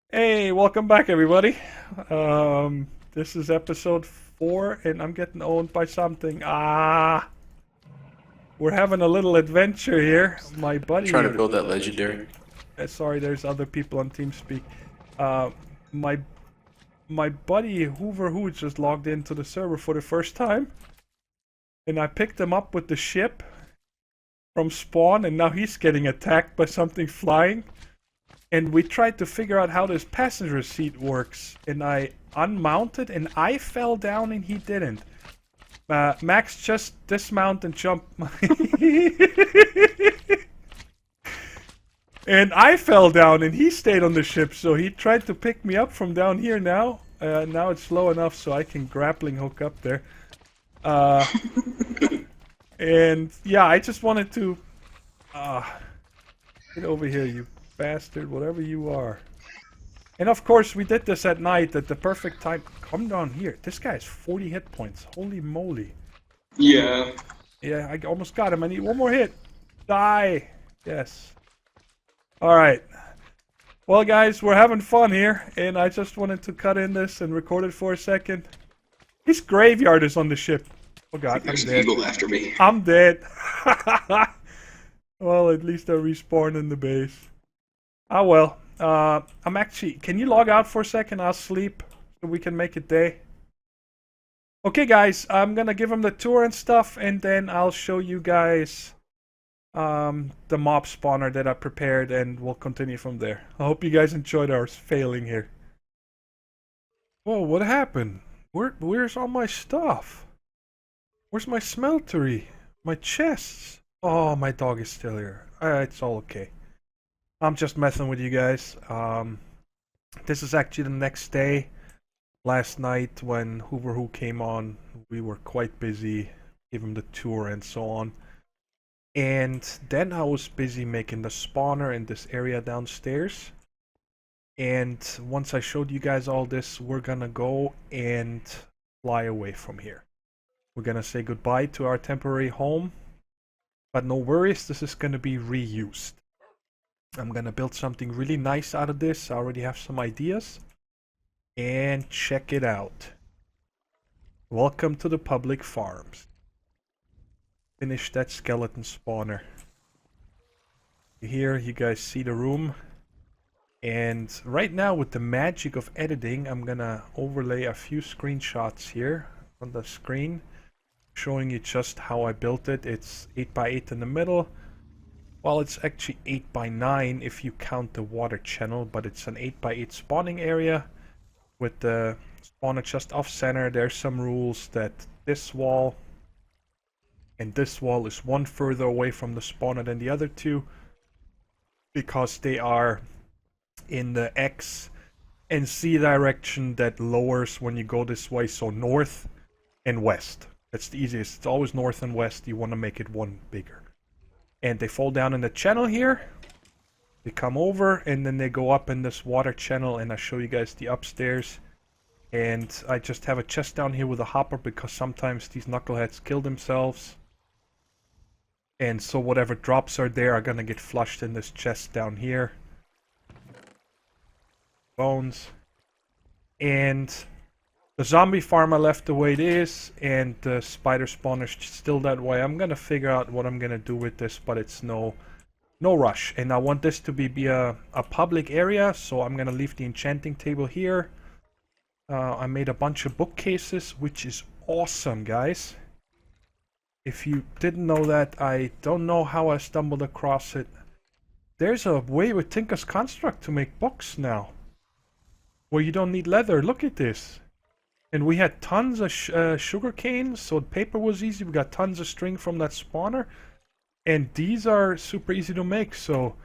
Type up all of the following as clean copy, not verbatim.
Hey, welcome back, everybody. This is episode 4, and I'm getting owned by something. We're having a little adventure here. My Trying to buddy, build that legendary. sorry, there's other people on TeamSpeak. Uh, my my buddy Hoover Who just logged into the server for the first time, and I picked him up with the ship from spawn, and now he's getting attacked by something flying. And we tried to figure out how this passenger seat works, and I unmounted and I fell down and he didn't. Max just dismount and jump. And I fell down and he stayed on the ship, so he tried to pick me up from down here now. Now it's low enough so I can grappling hook up there. And yeah, I just wanted to get over here, you bastard, whatever you are. And of course, we did this at night at the perfect time. Come down here. This guy has 40 hit points. Holy moly. Yeah. Yeah, I almost got him. I need one more hit. Die. Yes. Alright. Well, guys, we're having fun here. And I just wanted to cut in this and record it for a second. His graveyard is on the ship. Oh god, There's I'm an dead. eagle after me. I'm dead. Well, at least I respawned in the base. Ah, well. I'm actually... Can you log out for a second? I'll sleep so we can make it day. Okay, guys. I'm gonna give him the tour and stuff, and then I'll show you guys the mob spawner that I prepared, and we'll continue from there. I hope you guys enjoyed our failing here. Whoa, what happened? Where's all my stuff? Where's my smeltery? My chests? Oh, my dog is still here. It's all okay. I'm just messing with you guys. This is actually the next day. Last night when Hoover Who came on, we were quite busy. Gave him the tour and so on. And then I was busy making the spawner in this area downstairs. And once I showed you guys all this, we're gonna go and fly away from here. We're gonna say goodbye to our temporary home. But no worries, this is gonna be reused. I'm gonna build something really nice out of this. I already have some ideas. And check it out. Welcome to the public farms. Finish that skeleton spawner. Here you guys see the room. And right now with the magic of editing, I'm gonna overlay a few screenshots here on the screen. Showing you just how I built it. It's 8x8 in the middle. Well, it's actually 8x9 if you count the water channel, but it's an 8x8 spawning area with the spawner just off center. There's some rules that this wall and this wall is one further away from the spawner than the other two because they are in the X and Z direction that lowers when you go this way, so north and west. That's the easiest. It's always north and west. You want to make it one bigger. And they fall down in the channel here. They come over and then they go up in this water channel, and I show you guys the upstairs. And I just have a chest down here with a hopper because sometimes these knuckleheads kill themselves. And so whatever drops are there are gonna get flushed in this chest down here. Bones. And the zombie farm I left the way it is, and the spider spawner's still that way. I'm gonna figure out what I'm gonna do with this, but it's no rush. And I want this to be a public area, so I'm gonna leave the enchanting table here. I made a bunch of bookcases, which is awesome, guys. If you didn't know that, I don't know how I stumbled across it. There's a way with Tinker's Construct to make books now, where you don't need leather. Look at this. And we had tons of sugar canes, so paper was easy. We got tons of string from that spawner. And these are super easy to make, so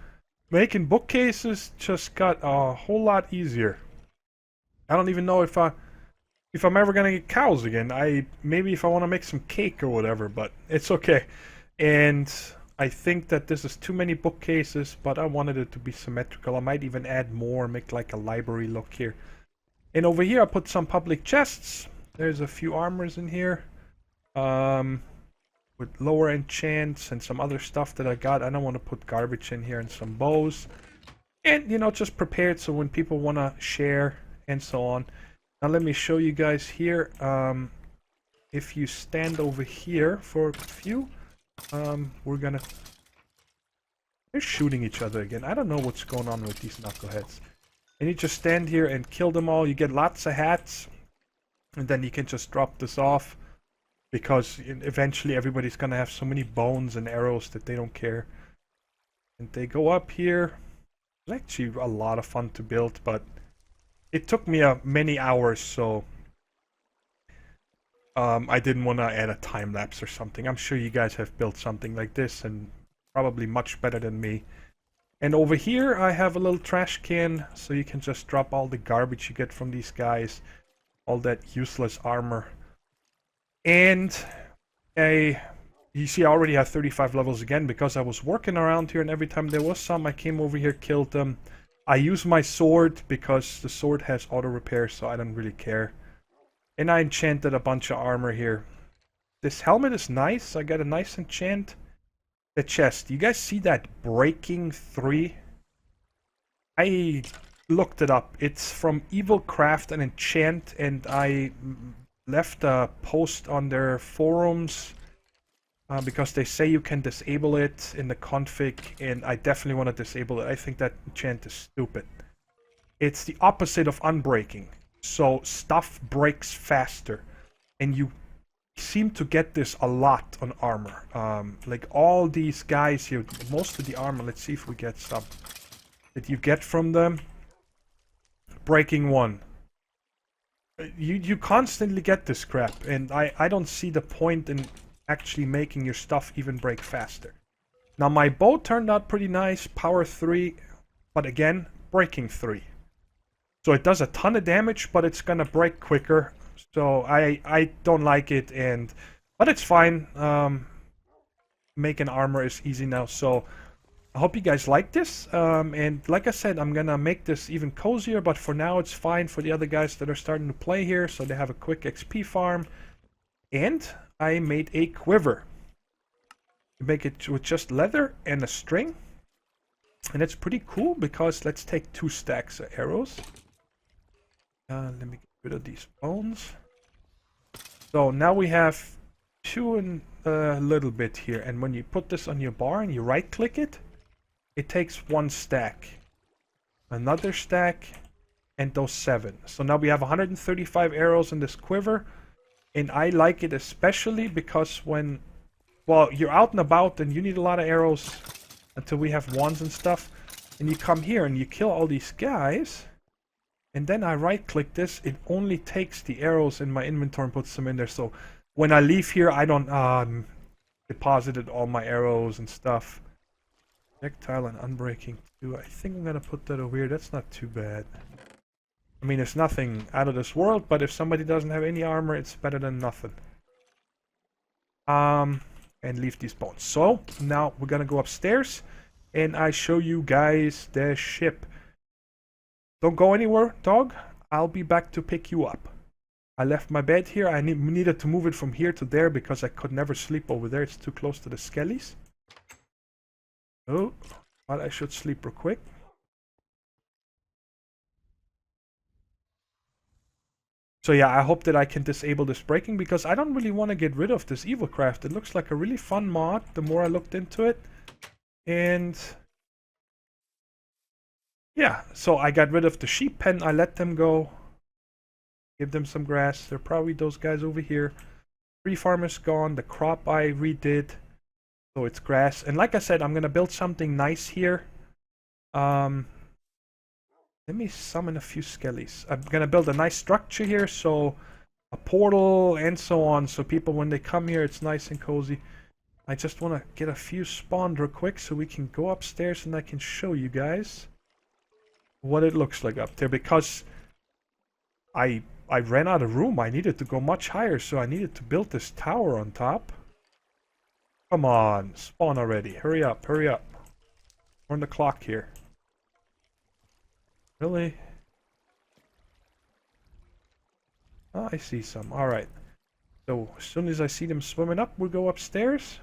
making bookcases just got a whole lot easier. I don't even know if I'm ever gonna get cows again. Maybe if I want to make some cake or whatever, but it's okay. And I think that this is too many bookcases, but I wanted it to be symmetrical. I might even add more, make like a library look here. And over here I put some public chests. There's a few armors in here. With lower enchants and some other stuff that I got. I don't want to put garbage in here, and some bows. And, you know, just prepared so when people want to share and so on. Now let me show you guys here. If you stand over here for a few, we're gonna... They're shooting each other again. I don't know what's going on with these knuckleheads. And you just stand here and kill them all. You get lots of hats. And then you can just drop this off. Because eventually everybody's gonna have so many bones and arrows that they don't care. And they go up here. It's actually a lot of fun to build, but it took me many hours, so I didn't want to add a time lapse or something. I'm sure you guys have built something like this and probably much better than me. And over here I have a little trash can, so you can just drop all the garbage you get from these guys, all that useless armor. And you see I already have 35 levels again because I was working around here, and every time there was some I came over here, killed them. I use my sword because the sword has auto repair, so I don't really care. And I enchanted a bunch of armor here. This helmet is nice. I got a nice enchant. The chest. You guys see that breaking 3? I looked it up. It's from Evil Craft and Enchant, and I left a post on their forums because they say you can disable it in the config, and I definitely want to disable it. I think that enchant is stupid. It's the opposite of unbreaking. So stuff breaks faster, and you seem to get this a lot on armor. Like all these guys here, most of the armor, let's see if we get some, that you get from them. Breaking 1. You constantly get this crap, and I don't see the point in actually making your stuff even break faster. Now my bow turned out pretty nice, power 3, but again, breaking 3. So it does a ton of damage, but it's gonna break quicker. So I don't like it, but it's fine. Making armor is easy now, so I hope you guys like this. And like I said, I'm gonna make this even cozier, but for now it's fine for the other guys that are starting to play here, so they have a quick XP farm. And I made a quiver. You make it with just leather and a string. And it's pretty cool because let's take 2 stacks of arrows. Let me get rid of these bones. So now we have 2 and a little bit here. And when you put this on your bar and you right click it, it takes 1 stack. Another stack, and those 7. So now we have 135 arrows in this quiver. And I like it especially because when, well, you're out and about and you need a lot of arrows until we have wands and stuff. And you come here and you kill all these guys. And then I right click this, it only takes the arrows in my inventory and puts them in there. So when I leave here, I don't deposited all my arrows and stuff. Projectile and unbreaking 2. I think I'm gonna put that over here. That's not too bad. I mean, it's nothing out of this world, but if somebody doesn't have any armor, it's better than nothing. And leave these bones. So now we're gonna go upstairs and I show you guys the ship. Don't go anywhere, dog. I'll be back to pick you up. I left my bed here. I needed to move it from here to there because I could never sleep over there. It's too close to the Skellies. Oh, but I should sleep real quick. So yeah, I hope that I can disable this breaking because I don't really want to get rid of this Evil Craft. It looks like a really fun mod the more I looked into it. And yeah, so I got rid of the sheep pen. I let them go. Give them some grass. They're probably those guys over here. Tree farm is gone. The crop I redid. So it's grass. And like I said, I'm going to build something nice here. Let me summon a few Skellies. I'm going to build a nice structure here. So a portal and so on. So people, when they come here, it's nice and cozy. I just want to get a few spawned real quick so we can go upstairs and I can show you guys what it looks like up there, because I ran out of room. I needed to go much higher, so I needed to build this tower on top. Come on, spawn already. Hurry up, hurry up. We're on the clock here. Really? Oh, I see some. Alright. So, as soon as I see them swimming up, we'll go upstairs.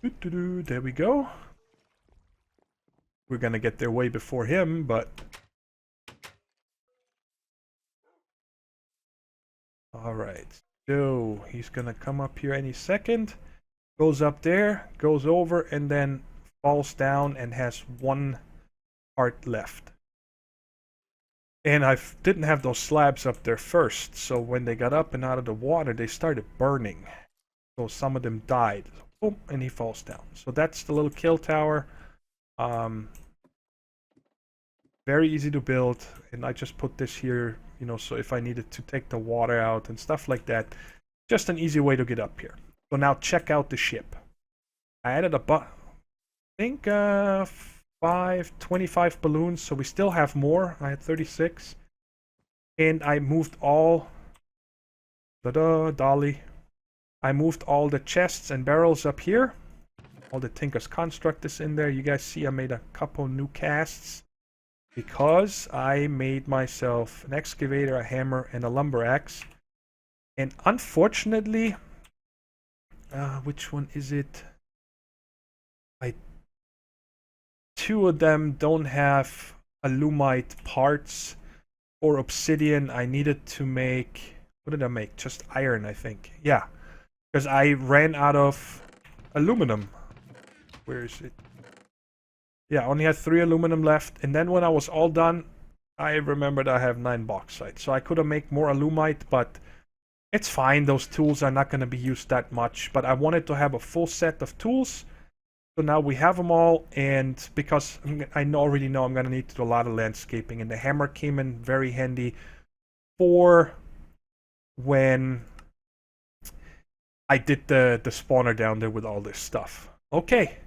There we go. we're gonna get there way before him, but... Alright, so he's gonna come up here any second. Goes up there, goes over, and then falls down and has one heart left. And I didn't have those slabs up there first, so when they got up and out of the water, they started burning. So some of them died. Boom, and he falls down. So that's the little kill tower. Very easy to build, and I just put this here, you know, so if I needed to take the water out and stuff like that, just an easy way to get up here. So now check out the ship. I added I think 25 balloons, so we still have more. I had 36. And I moved all... Dolly. I moved all the chests and barrels up here. All the Tinker's Construct is in there. You guys see I made a couple new casts. Because I made myself an excavator, a hammer, and a lumber axe. And unfortunately... which one is it? Two of them don't have alumite parts or obsidian. I needed to make... What did I make? Just iron, I think. Yeah. Because I ran out of aluminum. Where is it? Yeah, I only had 3 aluminum left. And then when I was all done, I remembered I have 9 bauxite. So I could have made more alumite, but it's fine. Those tools are not going to be used that much. But I wanted to have a full set of tools. So now we have them all. And because I already know I'm going to need to do a lot of landscaping. And the hammer came in very handy for when I did the spawner down there with all this stuff. Okay.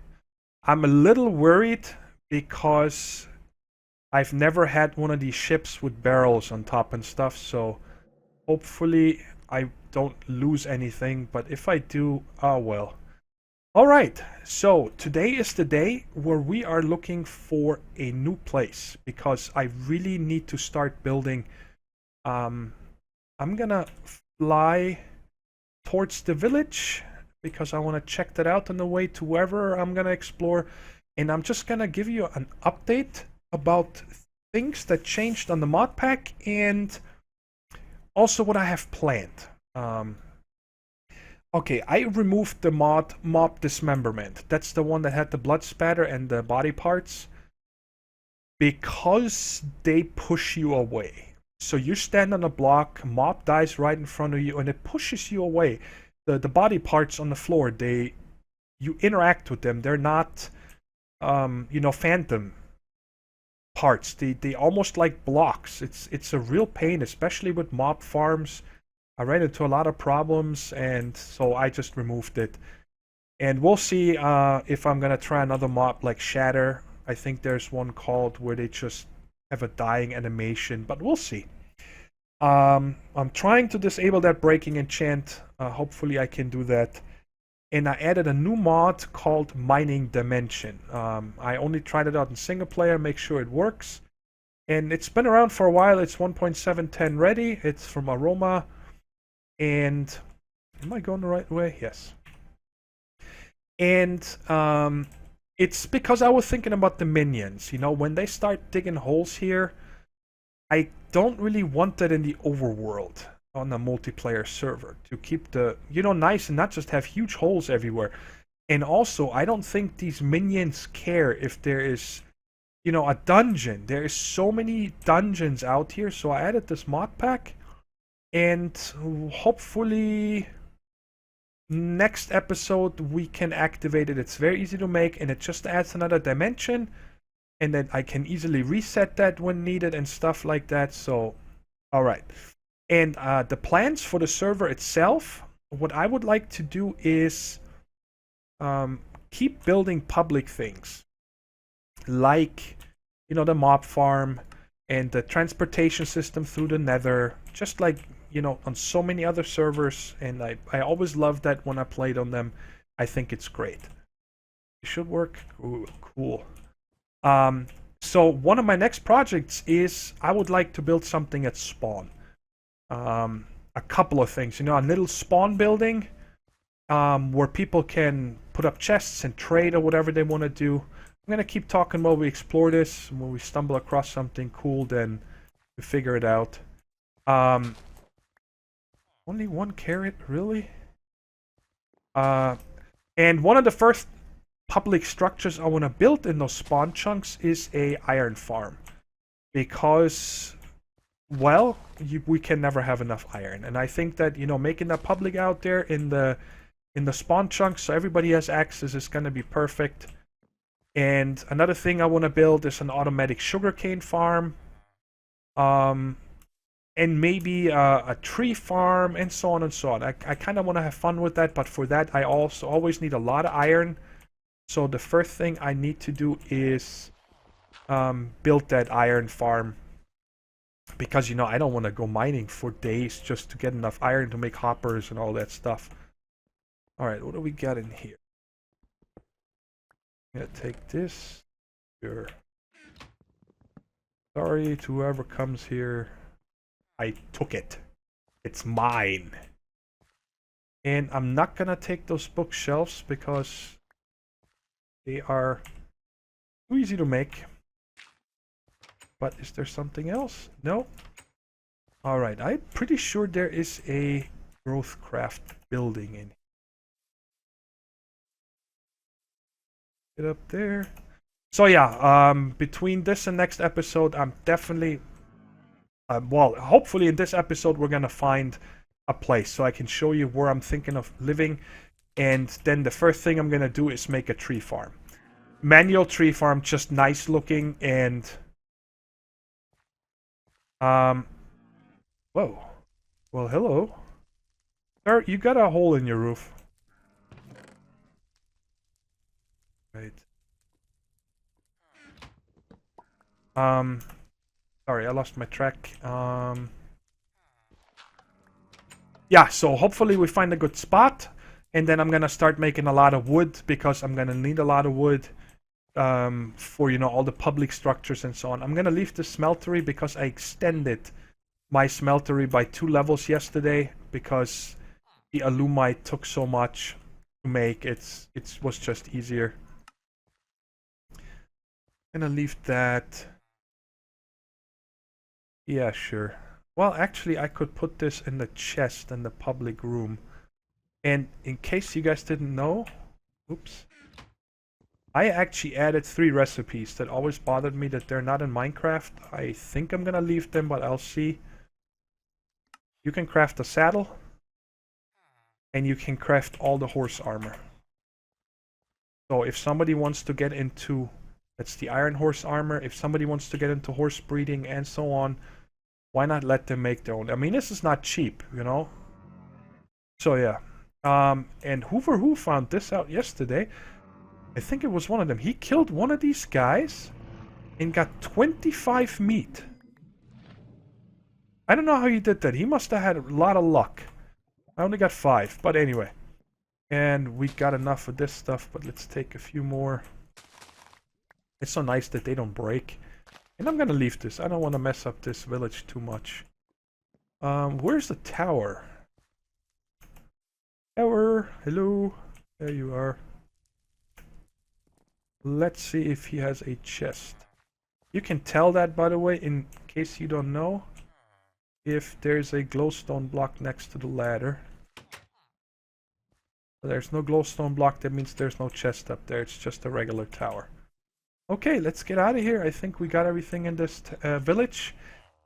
I'm a little worried because I've never had one of these ships with barrels on top and stuff, so hopefully I don't lose anything, but if I do, oh well. Alright, so today is the day where we are looking for a new place because I really need to start building. I'm gonna fly towards the village because I want to check that out on the way to wherever I'm going to explore. And I'm just going to give you an update about things that changed on the mod pack and also what I have planned. Okay, I removed the mob dismemberment. That's the one that had the blood spatter and the body parts. Because they push you away. So you stand on a block, mob dies right in front of you, and it pushes you away. The body parts on the floor, you interact with them. They're not, you know, phantom parts. They almost like blocks. It's a real pain, especially with mob farms. I ran into a lot of problems, and so I just removed it. And we'll see if I'm gonna try another mob like Shatter. I think there's one called where they just have a dying animation, but we'll see. I'm trying to disable that breaking enchant. Hopefully I can do that. And I added a new mod called Mining Dimension. I only tried it out in single player, make sure it works. And it's been around for a while. It's 1.710 ready. It's from Aroma. And am I going the right way? Yes. And it's because I was thinking about the minions. You know, when they start digging holes here, I don't really want that in the overworld on a multiplayer server to keep the, you know, nice and not just have huge holes everywhere. And also, I don't think these minions care if there is, you know, a dungeon. There is so many dungeons out here, so I added this mod pack. And hopefully next episode we can activate it. It's very easy to make, and it just adds another dimension. And then I can easily reset that when needed and stuff like that. So, alright. And the plans for the server itself, what I would like to do is keep building public things. Like, you know, the mob farm and the transportation system through the nether. Just like, you know, on so many other servers. And I always loved that when I played on them. I think it's great. It should work. Ooh, cool. So one of my next projects is I would like to build something at spawn. A couple of things, you know, a little spawn building where people can put up chests and trade or whatever they want to do. I'm gonna keep talking while we explore this. When we stumble across something cool, then we figure it out. Only one carrot, really? And one of the first public structures I want to build in those spawn chunks is a iron farm. Because, well, we can never have enough iron. And I think that, you know, making that public out there in the spawn chunks so everybody has access is going to be perfect. And another thing I want to build is an automatic sugarcane farm. And maybe a tree farm and so on and so on. I kind of want to have fun with that, but for that I also always need a lot of iron. So the first thing I need to do is build that iron farm. Because, you know, I don't want to go mining for days just to get enough iron to make hoppers and all that stuff. Alright, what do we got in here? I'm gonna take this. Sure. Sorry to whoever comes here. I took it. It's mine. And I'm not gonna take those bookshelves because they are too easy to make. But is there something else? No. Alright, I'm pretty sure there is a growth craft building in here. Get up there. So yeah, between this and next episode, I'm definitely... well, hopefully in this episode we're gonna find a place so I can show you where I'm thinking of living. And then the first thing I'm gonna do is make a tree farm. Manual tree farm, just nice looking and... Whoa. Well, hello. Sir, you got a hole in your roof. Right. Sorry, I lost my track. Yeah, so hopefully we find a good spot. And then I'm gonna start making a lot of wood because I'm gonna need a lot of wood for, you know, all the public structures and so on. I'm gonna leave the smeltery because I extended my smeltery by 2 levels yesterday because the alumite took so much to make. It was just easier. I'm gonna leave that. Yeah, sure. Well, actually, I could put this in the chest in the public room. And in case you guys didn't know, oops, I actually added 3 recipes that always bothered me that they're not in Minecraft. I think I'm gonna leave them, but I'll see. You can craft a saddle, and you can craft all the horse armor. So if somebody wants to get into, that's the iron horse armor, if somebody wants to get into horse breeding and so on, why not let them make their own? I mean, this is not cheap, you know? So yeah. And Hoover Who found this out yesterday. I think it was one of them. He killed one of these guys and got 25 meat. I don't know how he did that. He must have had a lot of luck. I only got 5, but anyway. And we got enough of this stuff, but let's take a few more. It's so nice that they don't break. And I'm gonna leave this. I don't want to mess up this village too much. Where's the tower? Tower, hello. There you are. Let's see if he has a chest. You can tell that, by the way, in case you don't know, if there's a glowstone block next to the ladder. If there's no glowstone block, that means there's no chest up there. It's just a regular tower. Okay, let's get out of here. I think we got everything in this village.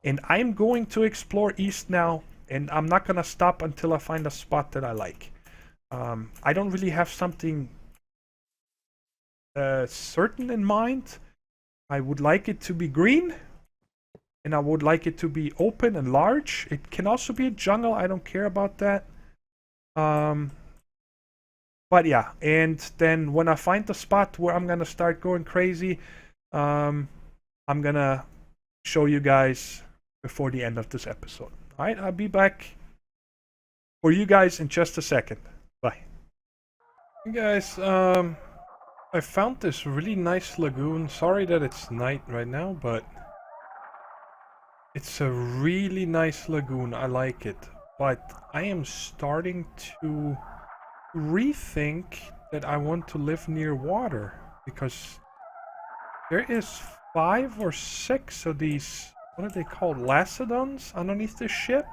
And I'm going to explore east now. And I'm not going to stop until I find a spot that I like. I don't really have something certain in mind. I would like it to be green. And I would like it to be open and large. It can also be a jungle. I don't care about that. But yeah, and then when I find the spot where I'm gonna start going crazy, I'm gonna show you guys before the end of this episode. Alright, I'll be back for you guys in just a second. Bye. Hey guys, I found this really nice lagoon. Sorry that it's night right now, but it's a really nice lagoon. I like it. But I am starting to rethink that I want to live near water, because There is 5 or 6 of these, what are they called, Lacedons underneath the ship.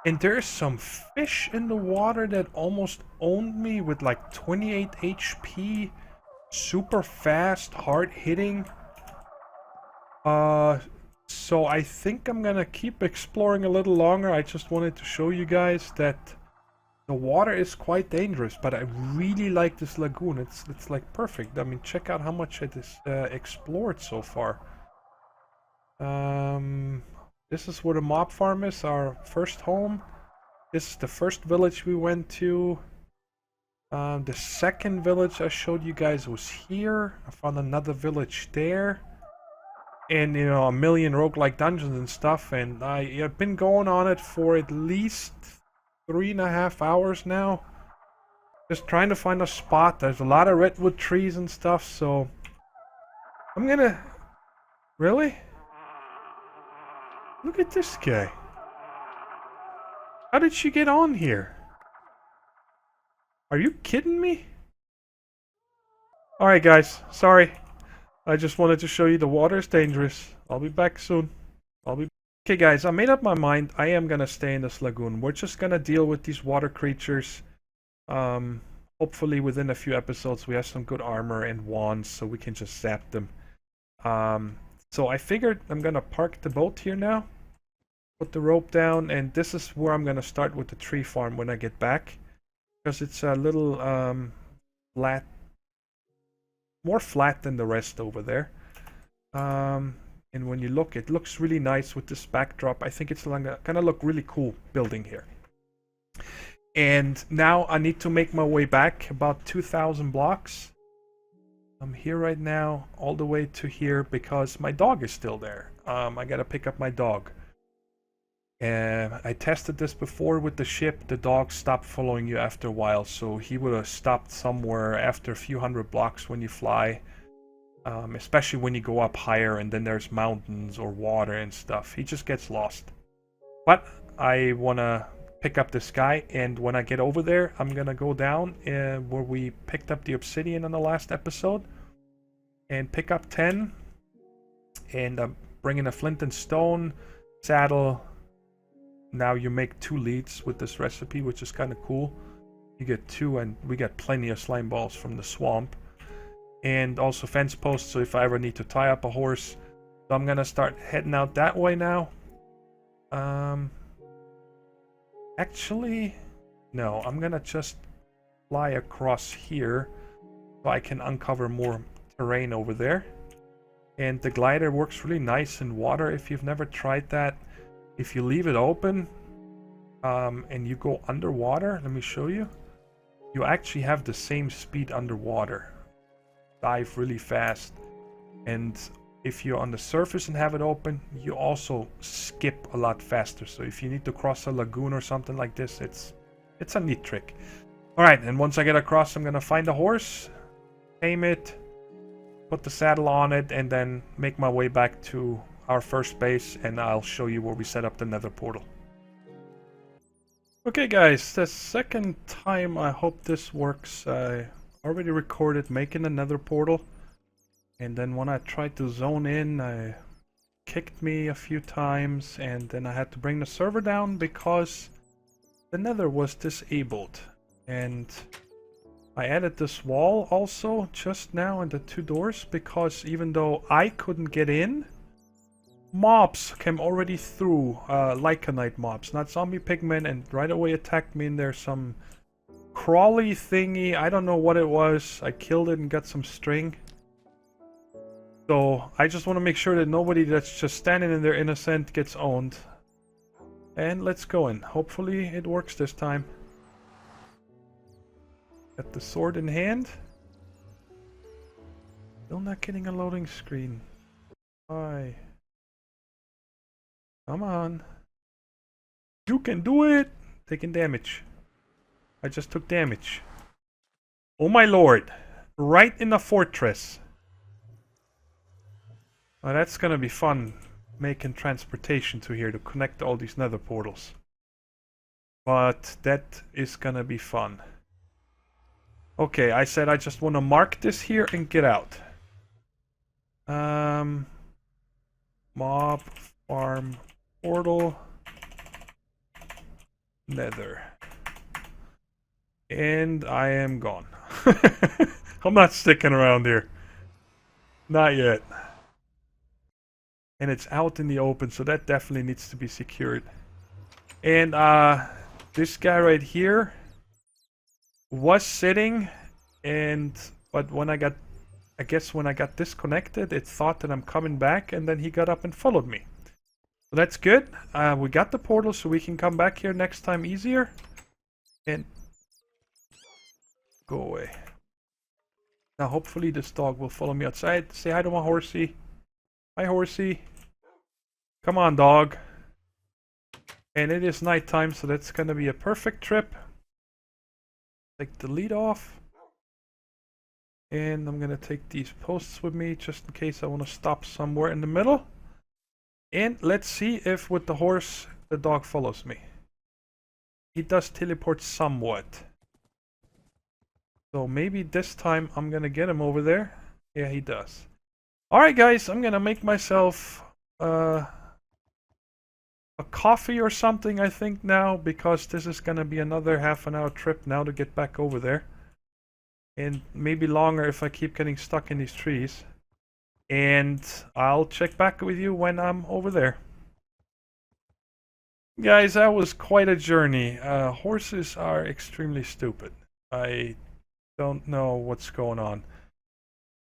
And there's some fish in the water that almost owned me with like 28 HP. Super fast, hard hitting. So I think I'm gonna keep exploring a little longer. I just wanted to show you guys that the water is quite dangerous, but I really like this lagoon. It's like perfect. I mean, check out how much it is explored so far. This is where the mob farm is, our first home. This is the first village we went to. The second village I showed you guys was here. I found another village there. And, you know, a million roguelike dungeons and stuff. And I've been going on it for at least 3.5 hours now. Just trying to find a spot. There's a lot of redwood trees and stuff, so... I'm gonna... Really? Look at this guy. How did she get on here? Are you kidding me? Alright guys, sorry. I just wanted to show you the water is dangerous. I'll be back soon. Okay guys, I made up my mind. I am gonna stay in this lagoon. We're just gonna deal with these water creatures. Hopefully within a few episodes we have some good armor and wands so we can just zap them. So I figured I'm gonna park the boat here now. Put the rope down, and this is where I'm gonna start with the tree farm when I get back. Because it's a little flat. More flat than the rest over there. And when you look, it looks really nice with this backdrop. I think it's gonna look really cool building here. And now I need to make my way back about 2,000 blocks. I'm here right now, all the way to here because my dog is still there. I gotta pick up my dog. And I tested this before with the ship. The dog stopped following you after a while, so he would have stopped somewhere after a few hundred blocks when you fly. Especially when you go up higher and then there's mountains or water and stuff. He just gets lost. But I want to pick up this guy, and when I get over there, I'm going to go down where we picked up the obsidian in the last episode and pick up 10 and bring in a flint and stone, saddle. Now you make 2 leads with this recipe, which is kind of cool. You get 2, and we got plenty of slime balls from the swamp. And also fence posts, so if I ever need to tie up a horse. So I'm gonna start heading out that way now. Actually, no, I'm gonna just fly across here so I can uncover more terrain over there. And the glider works really nice in water if you've never tried that. If you leave it open and you go underwater, let me show you. You actually have the same speed underwater. Dive really fast. And if you're on the surface and have it open, you also skip a lot faster. So if you need to cross a lagoon or something like this, it's a neat trick. Alright, and once I get across, I'm gonna find a horse, tame it, put the saddle on it, and then make my way back to our first base, and I'll show you where we set up the nether portal. Okay guys, the second time I hope this works. I already recorded making the nether portal, and then when I tried to zone in, it kicked me a few times, and then I had to bring the server down because the nether was disabled. And I added this wall also just now in the 2 doors, because even though I couldn't get in, mobs came already through, Lycanite mobs, not zombie pigmen, and right away attacked me. And there's some crawly thingy, I don't know what it was. I killed it and got some string. So I just want to make sure that nobody that's just standing in there innocent gets owned. And let's go in. Hopefully it works this time. Got the sword in hand. Still not getting a loading screen. Why? Come on. You can do it! Taking damage. I just took damage. Oh my lord. Right in the fortress. Well, that's gonna be fun. Making transportation to here to connect all these nether portals. But that is gonna be fun. Okay, I said I just want to mark this here and get out. Mob farm portal nether. And I am gone. I'm not sticking around here. Not yet. And it's out in the open, so that definitely needs to be secured. And this guy right here was sitting, but when I guess when I got disconnected, it thought that I'm coming back, and then he got up and followed me. So that's good. We got the portal, so we can come back here next time easier. And go away. Now hopefully this dog will follow me outside. Say hi to my horsey. Hi horsey. Come on dog. And it is nighttime, so that's gonna be a perfect trip. Take the lead off. And I'm gonna take these posts with me just in case I want to stop somewhere in the middle. And let's see if with the horse the dog follows me. He does teleport somewhat. So maybe this time I'm gonna get him over there. Yeah, he does. Alright guys, I'm gonna make myself a coffee or something, I think now, because this is gonna be another half an hour trip now to get back over there. And maybe longer if I keep getting stuck in these trees. And I'll check back with you when I'm over there. Guys, that was quite a journey. Horses are extremely stupid. I don't know what's going on.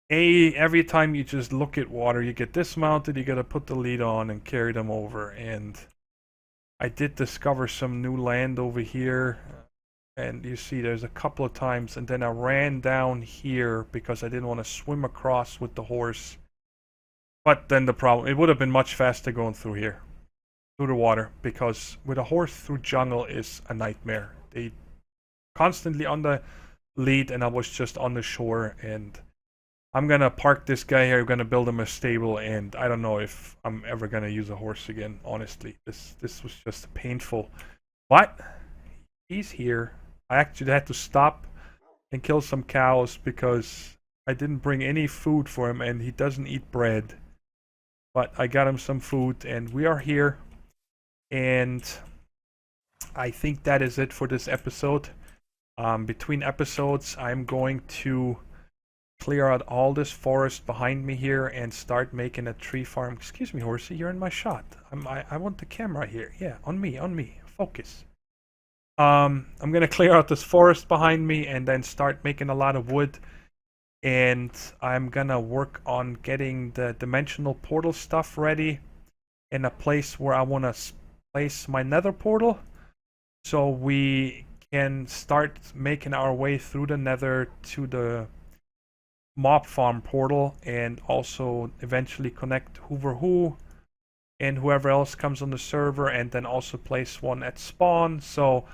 Every time you just look at water, you get dismounted, you gotta put the lead on and carry them over. And I did discover some new land over here. And you see there's a couple of times, and then I ran down here because I didn't want to swim across with the horse. But then the problem, it would have been much faster going through here, through the water, because with a horse through jungle is a nightmare. They constantly on the lead, and I was just on the shore. And I'm gonna park this guy here. I'm gonna build him a stable, and I don't know if I'm ever gonna use a horse again. Honestly, this was just painful. But he's here. I actually had to stop and kill some cows because I didn't bring any food for him, and he doesn't eat bread. But I got him some food, and we are here. And I think that is it for this episode. Between episodes, I'm going to clear out all this forest behind me here and start making a tree farm. Excuse me, horsey, you're in my shot. I want the camera here. Yeah, on me. Focus. I'm gonna clear out this forest behind me and then start making a lot of wood. And I'm gonna work on getting the dimensional portal stuff ready in a place where I want to place my nether portal, so we can start making our way through the nether to the mob farm portal, and also eventually connect Who and whoever else comes on the server, and then also place one at spawn. So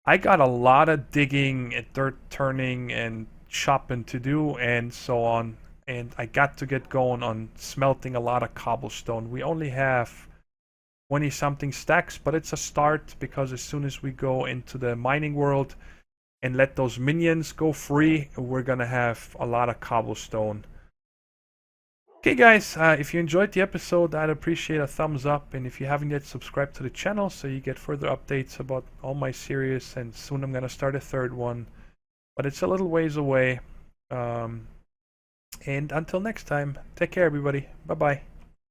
I got a lot of digging and dirt turning and chopping to do and so on, and I got to get going on smelting a lot of cobblestone. We only have 20 something stacks, but it's a start, because as soon as we go into the mining world and let those minions go free, we're gonna have a lot of cobblestone. Okay guys, if you enjoyed the episode, I'd appreciate a thumbs up, and if you haven't yet, subscribe to the channel so you get further updates about all my series, and soon I'm gonna start a third one, but it's a little ways away. And until next time, take care everybody, bye bye.